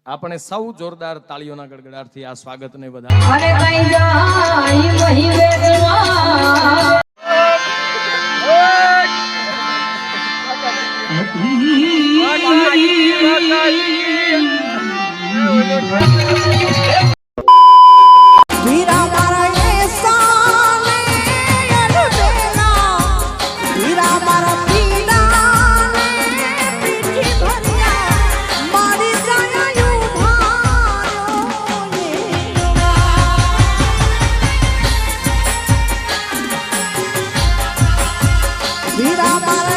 આપણે સૌ જોરદાર તાળીઓના ગડગડાટથી આ સ્વાગતને વધાવીએ. અરે કઈ જાય મહી વેચવા વીરા મારા એસાને અડવેલા વીરા મારા પીડાને પીઠી ભર્યા મારી જાયા ઉભાર્યો વીરા મારા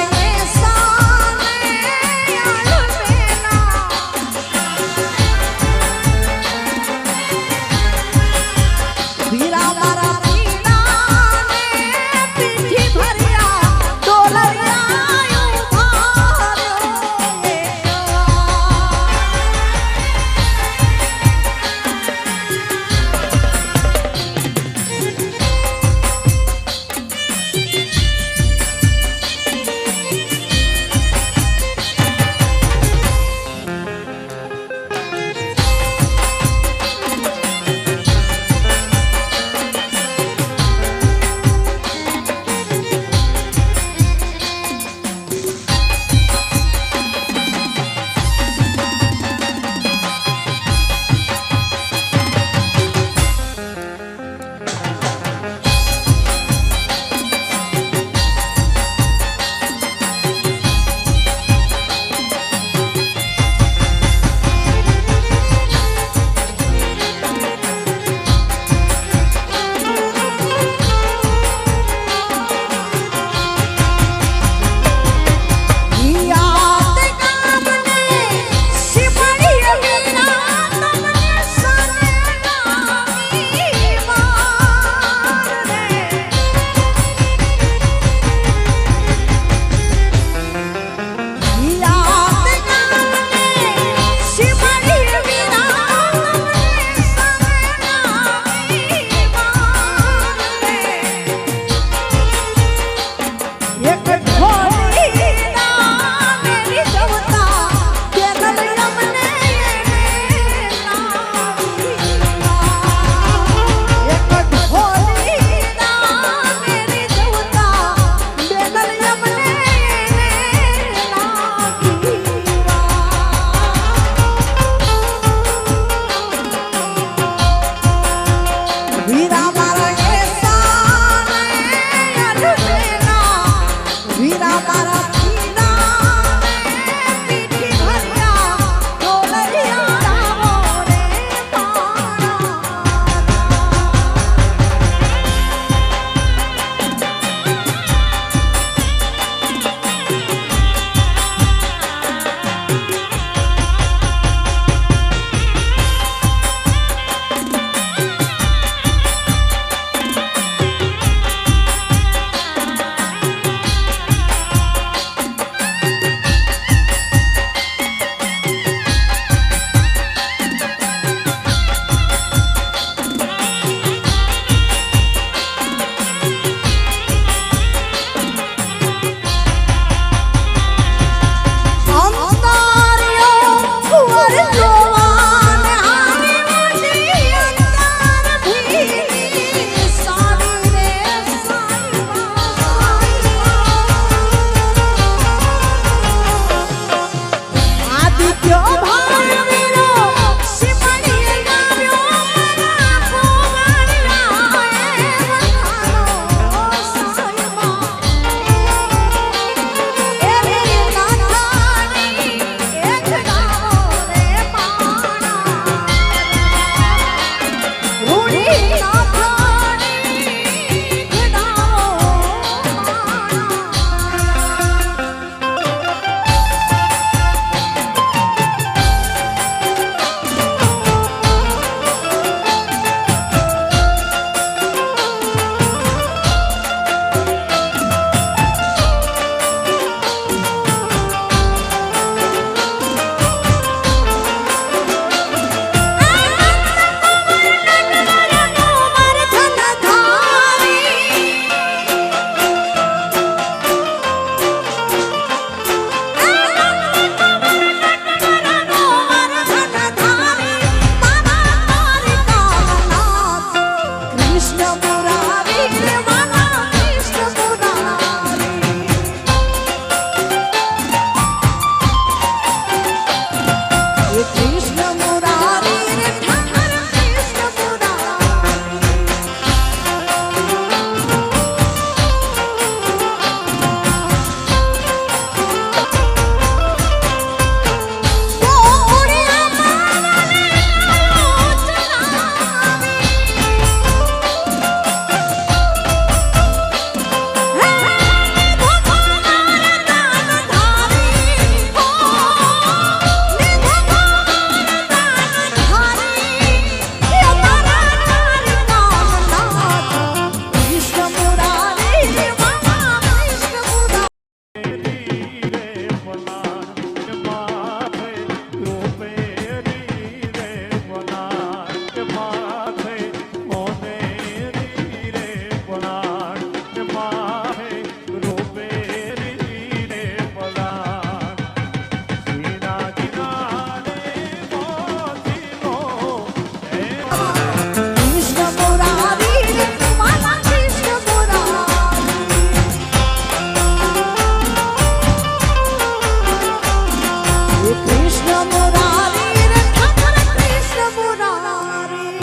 કૃષ્ણ મુરારી રે ઠાકર કૃષ્ણ મુરારી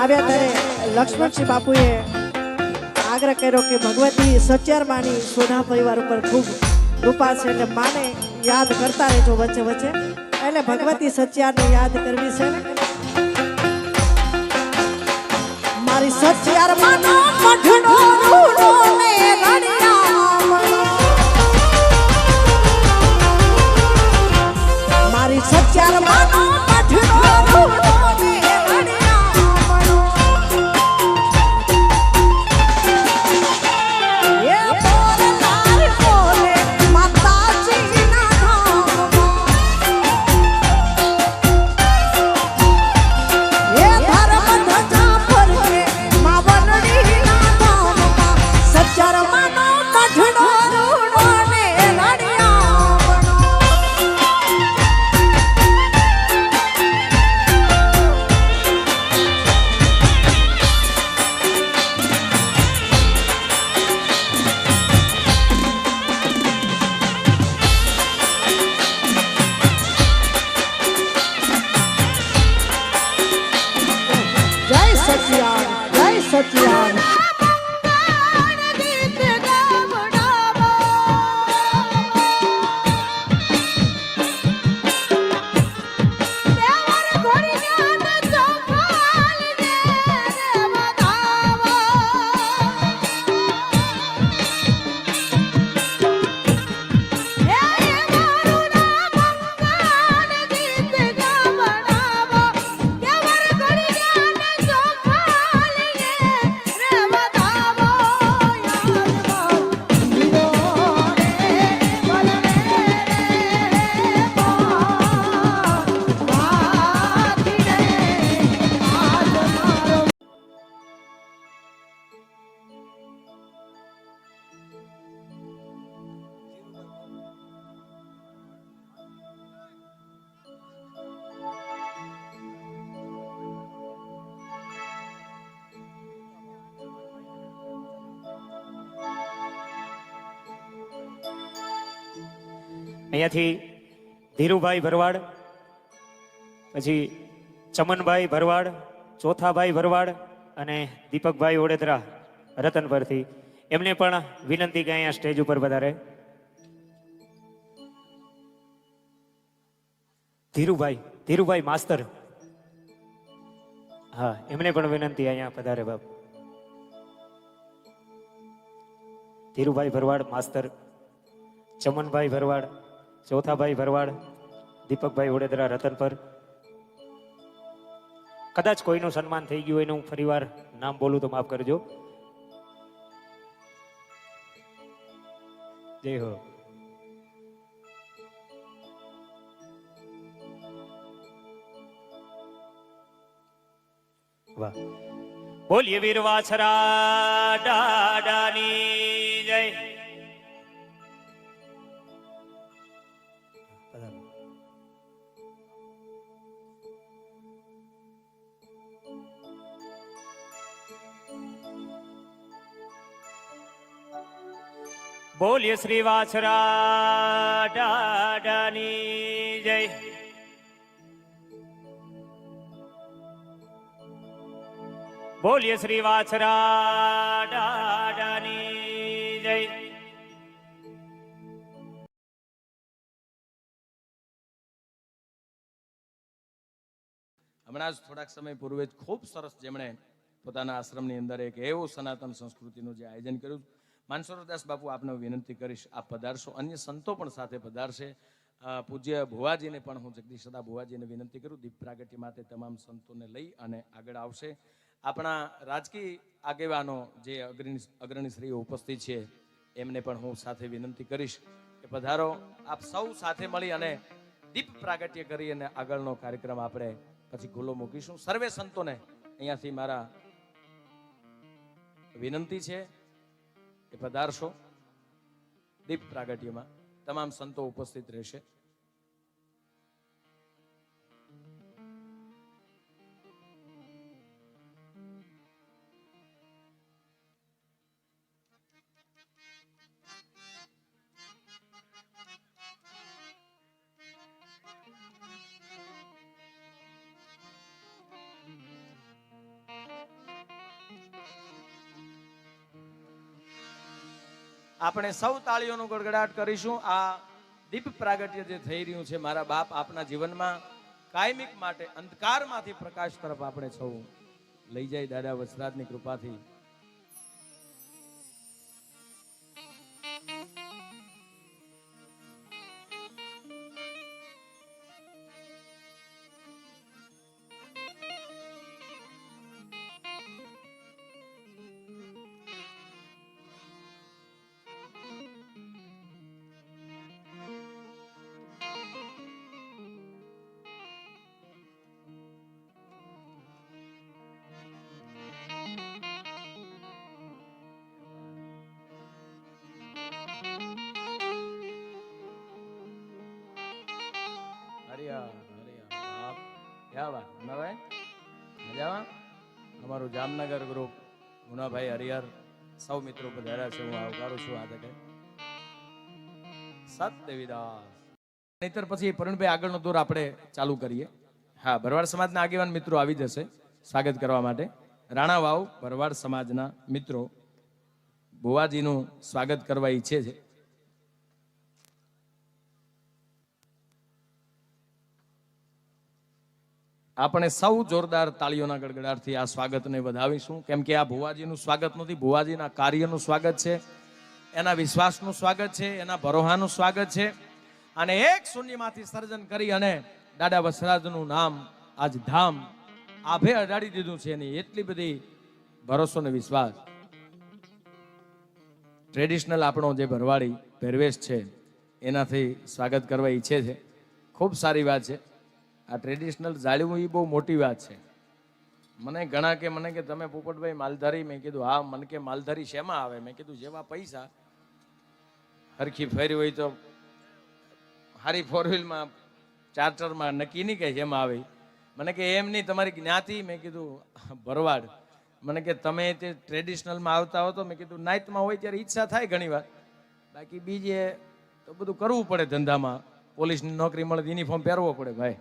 આવ્યા ત્યારે લક્ષ્મણસિંહ બાપુએ આગ્રહ કર્યો કે ભગવતી સચ્યારમાની સોઢા પરિવાર ઉપર ખૂબ કૃપા છે એટલે માને યાદ કરતા રહેજો વચ્ચે વચ્ચે એટલે ભગવતી સચ્યારને યાદ કરવી છે ને મારી સચ્યાર માનો મઢડો રૂડો ને રણિયામણો મારી સચ્યાર માનો મઢડો રૂડો ને રણિયામણો એ બોલે લાલ બોલે માતાજીના ધામમાં એ ધર્મ ધજા ફરકે માવનડીના ધામમાં સચ્ચાર માનો મઢડો રૂડો ને રણિયામણો જય સચ્યાર જય સચ્યાર અહીંયાથી ધીરુભાઈ ભરવાડ, પછી ચમનભાઈ ભરવાડ, ચોથાભાઈ ભરવાડ અને દીપકભાઈ ઓડેદરા રતનપરથી એમને પણ વિનંતી કે અહીંયા સ્ટેજ ઉપર પધારે. ધીરુભાઈ માસ્તર, હા એમને પણ વિનંતી અહીંયા પધારે બાપ. ધીરુભાઈ ભરવાડ માસ્તર, ચમનભાઈ ભરવાડ, ચોથાભાઈ ભરવાડ, દીપકભાઈ ઓડેદરા રતનપર. કદાચ કોઈનું સન્માન થઈ ગયું હોય ને હું ફરીવાર નામ બોલું તો માફ કરજો. જય હો. વાહ. બોલીએ વીર વાછરા દાદાની જય. બોલીએ શ્રી વાછરા દાદાની જય. બોલીએ શ્રી વાછરા દાદાની જય. હમણાં જ થોડાક સમય પૂર્વે જ ખૂબ સરસ જેમણે પોતાના આશ્રમની અંદર એક એવું સનાતન સંસ્કૃતિનું જે આયોજન કર્યું. માનસરોવરદાસ બાપુ, આપને વિનંતી કરીશ, આપ પધારશો, અન્ય સંતો પણ સાથે પધારશે પૂજ્ય ભુવાજીને પણ હું જગદીશ સદા ભુવાજીને વિનંતી કરું દીપ પ્રાગટ્ય માટે તમામ સંતોને લઈ અને આગળ આવશે. આપણા રાજકીય આગેવાનો જે અગ્રણી શ્રીઓ ઉપસ્થિત છે એમને પણ હું સાથે વિનંતી કરીશ કે પધારો, આપ સૌ સાથે મળી અને દીપ પ્રાગટ્ય કરી અને આગળનો કાર્યક્રમ આપણે પછી ખુલ્લો મૂકીશું. સર્વે સંતોને અહીંયાથી મારા વિનંતી છે કે પધારશો. દીપ પ્રાગટ્યમાં તમામ સંતો ઉપસ્થિત રહેશે. આપણે સૌ તાળીઓનો ગડગડાટ કરીશું. આ દીપ પ્રાગટ્ય જે થઈ રહ્યું છે, મારા બાપ આપના જીવનમાં કાયમિક માટે અંધકારમાંથી પ્રકાશ તરફ આપણે સૌ લઈ જાય દાદા વસરાજની કૃપાથી. અમારું જામનગર ગ્રુપ મુનાભાઈ હરિહર સૌ મિત્રો પધાર્યા છે, હું આવકારું છું. આ તકે સત દેવીદાસ. નહીતર પછી પ્રવીણભાઈ આગળનો દોર આપણે ચાલુ કરીએ. હા, ભરવાડ સમાજના આગેવાન મિત્રો આવી જશે સ્વાગત કરવા માટે. રાણા વાવ ભરવાડ સમાજના મિત્રો ભુવાજીનું સ્વાગત કરવા ઈચ્છે છે. આપણે સૌ જોરદાર તાળીઓના ગડગડાટથી આ સ્વાગતને વધાવીશું. કેમ કે આ ભુવાજીનું સ્વાગત નથી, ભુવાજીના કાર્યનું સ્વાગત છે, એના વિશ્વાસનું સ્વાગત છે, એના ભરોહાનું સ્વાગત છે. અને એક શૂન્યમાંથી સર્જન કરી અને દાદા વસરાજનું નામ આજ ધામ આભે અડાડી દીધું છે. એની એટલી બધી ભરોસો ને વિશ્વાસ. ટ્રેડિશનલ આપણો જે ભરવાડી પહેરવેશ છે એનાથી સ્વાગત કરવા ઈચ્છે છે. ખૂબ સારી વાત છે. આ ટ્રેડિશનલ જાળવવું એ બહુ મોટી વાત છે. મને ઘણા કે મને કે તમે પોપટભાઈ માલધારી, મેં કીધું હા. મને કે માલધારી શેમાં આવે? મેં કીધું જેવા પૈસા, હરખી ફેરી હોય તો હારી ફોર વ્હીલમાં ચાર્ટરમાં નક્કી નહીં કે જેમાં આવે. મને કે એમ નહીં, તમારી જ્ઞાતિ? મેં કીધું ભરવાડ. મને કે તમે તે ટ્રેડિશનલમાં આવતા હો તો? મેં કીધું નાઇટમાં હોય ત્યારે ઈચ્છા થાય ઘણી વાર, બાકી બીજે તો બધું કરવું પડે ધંધામાં. પોલીસની નોકરી મળે, યુનિફોર્મ પહેરવો પડે ભાઈ.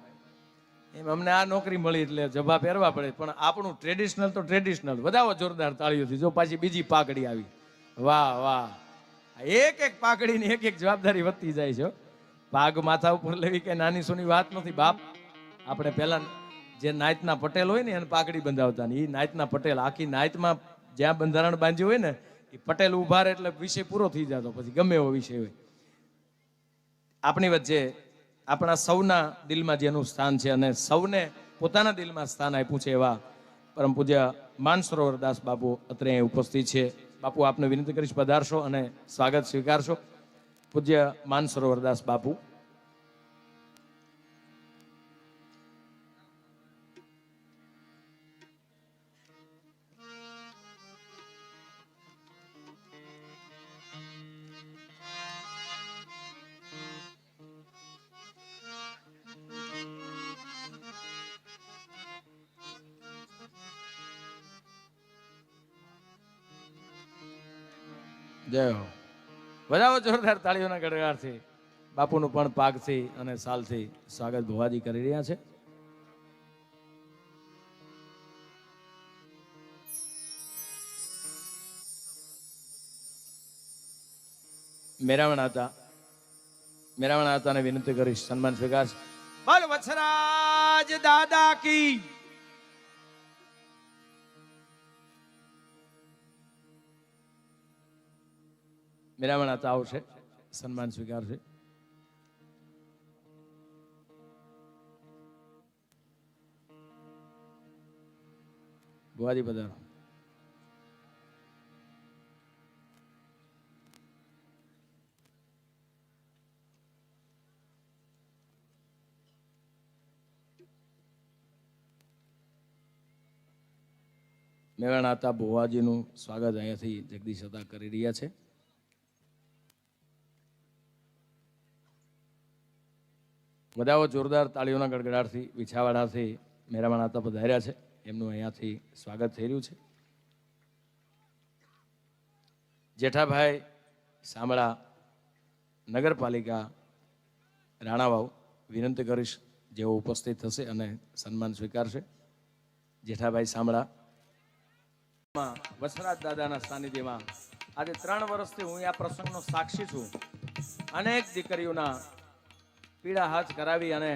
એમ અમને આ નોકરી મળી એટલે જભા પહેરવા પડે. પણ આપણું ટ્રેડિશનલ તો ટ્રેડિશનલ. વધાવો જોરદાર તાળીઓથી. જો પાછી બીજી પાકડી આવી. વાહ વાહ. એક એક પાકડીની એક એક જવાબદારી વધતી જાય છે. પાગ માથા ઉપર લેવી કે નાની સોની વાત નથી બાપ. આપણે પહેલા જે નાયતના પટેલ હોય ને એને પાકડી બંધાવતા ને, એ નાયતના પટેલ આખી નાયતમાં જ્યાં બંધારણ બાંધ્યું હોય ને એ પટેલ ઉભા રહે એટલે વિષય પૂરો થઈ જતો. પછી ગમે એવો વિષય હોય. આપણી વચ્ચે આપણા સૌના દિલમાં જેનું સ્થાન છે અને સૌને પોતાના દિલમાં સ્થાન આપ્યું છે એવા પરમ પૂજ્ય માનસરોવરદાસ બાપુ અત્રે ઉપસ્થિત છે. બાપુ આપને વિનંતી કરીશ પધારશો અને સ્વાગત સ્વીકારશો. પૂજ્ય માનસરોવરદાસ બાપુ. જય હો. વધાવો જોરદાર તાળીઓના ગડગડાટથી. બાપુનું પણ પાગથી અને સાલથી સ્વાગત ભુવાજી કરી રહ્યા છે. મેરાવણ હતાને વિનંતી કરીશ સન્માન સ્વીકાર. બોલ વત્સરાજ દાદા કી. મેરાવણ હતા આવશે, સન્માન સ્વીકારશે. ભુવાજી પધારો. મેવાડ આતા ભુવાજીનું સ્વાગત અહીંયાથી જગદીશ હતા કરી રહ્યા છે. બધાઓ જોરદાર તાળીઓના ગડગડાટથી વિછાવાડાથી મેરામણ આતા પધાર્યા છે. એમનું અહીંયાથી સ્વાગત થઈ રહ્યું છે. જેઠાભાઈ સાંભળા નગરપાલિકા રાણાવાવ વિનંતી કરીશ જેઓ ઉપસ્થિત થશે અને સન્માન સ્વીકારશે. જેઠાભાઈ સાંભળા વસરાજ દાદાના સાનિધ્યમાં આજે 3 વર્ષથી હું આ પ્રસંગનો સાક્ષી છું. અનેક દીકરીઓના પીડા હાથ કરાવી અને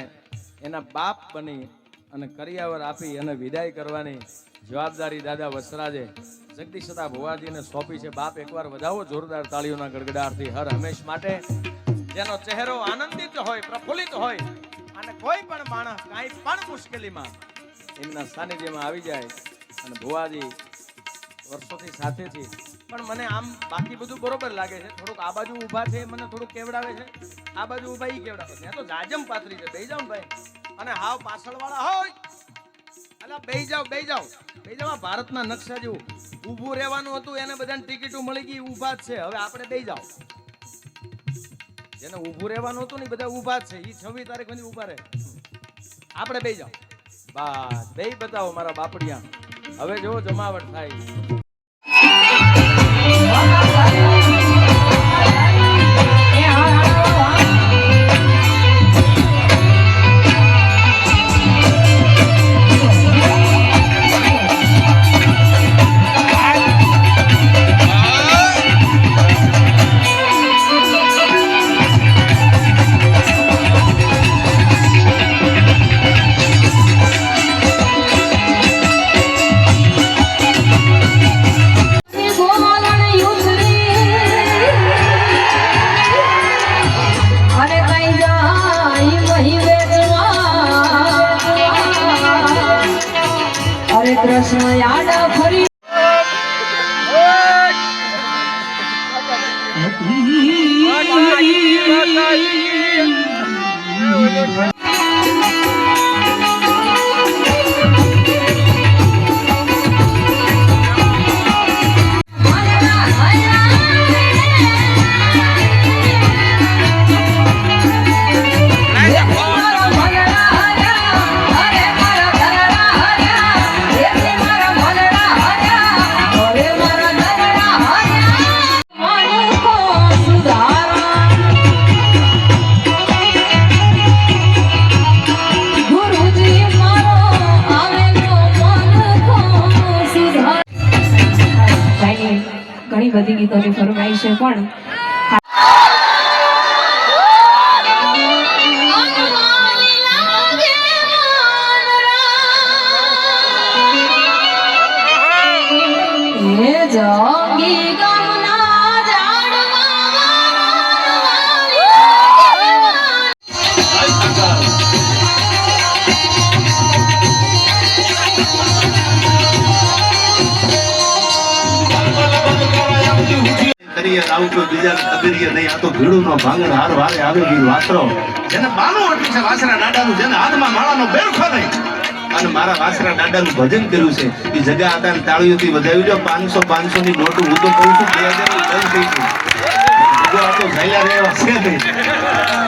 એના બાપ બની અને કરિયાવર આપી અને વિદાય કરવાની જવાબદારી દાદા વસરાજે જગદીશતા ભુવાજીને સોંપી છે. બાપ એકવાર વધાવો જોરદાર તાળીઓના ગડગડાટથી હર હંમેશ માટે. જેનો ચહેરો આનંદિત હોય, પ્રફુલ્લિત હોય અને કોઈ પણ માણસ કાંઈ પણ મુશ્કેલીમાં એમના સાનિધ્યમાં આવી જાય. અને ભુવાજી વર્ષોથી સાથેથી પણ મને આમ બાકી બધું બરોબર લાગે છે. થોડુંક આ બાજુ ઊભા છે મને થોડુંક કેવડાવે છે, આ બાજુ ઊભા ઈ કેવડાવે છે. તો જાજમ પાતરી છે. બેહી જાવ ને ભાઈ. અને હાવ પાછળવાળા હોય અલા બેહી જાવ, બેહી જાવ, બેહી જાવ. આ ભારતના નકશા જેવું ઊભું રહેવાનું હતું એને બધાને ટિકિટો મળી ગઈ, ઊભા જ છે. હવે આપણે બેહી જાવ. જેને ઊભું રહેવાનું હતું ને બધા ઊભા જ છે. ઈ 26 તારીખ સુધી ઊભા રહે. આપણે બેહી જાવ. બસ બેહી બતાવો મારા બાપડિયા. હવે જો જમાવટ થાય. કૃષ્ણ યાદ ફરી ઘણી બધી ગીતોની ફરમાઈશ છે પણ આવું કોઈ બીજા ખબરીએ નહીં. આ તો ભીડુનો ભાંગર હાર વારે આવે ગયું વાસરો. જેને બાનું હતું છે વાસરા દાદાનું, જેને હાથમાં માળાનો બેરખો નહીં અને મારા વાસરા દાદાનું ભજન કર્યું છે એ જગા આદાને તાળીઓથી વધાવી દો. 500 ની નોટો હું તો કહું છું 2000 ની બંધ થઈ છે. આ તો ઝાલ્યા રહેવા છે નહીં.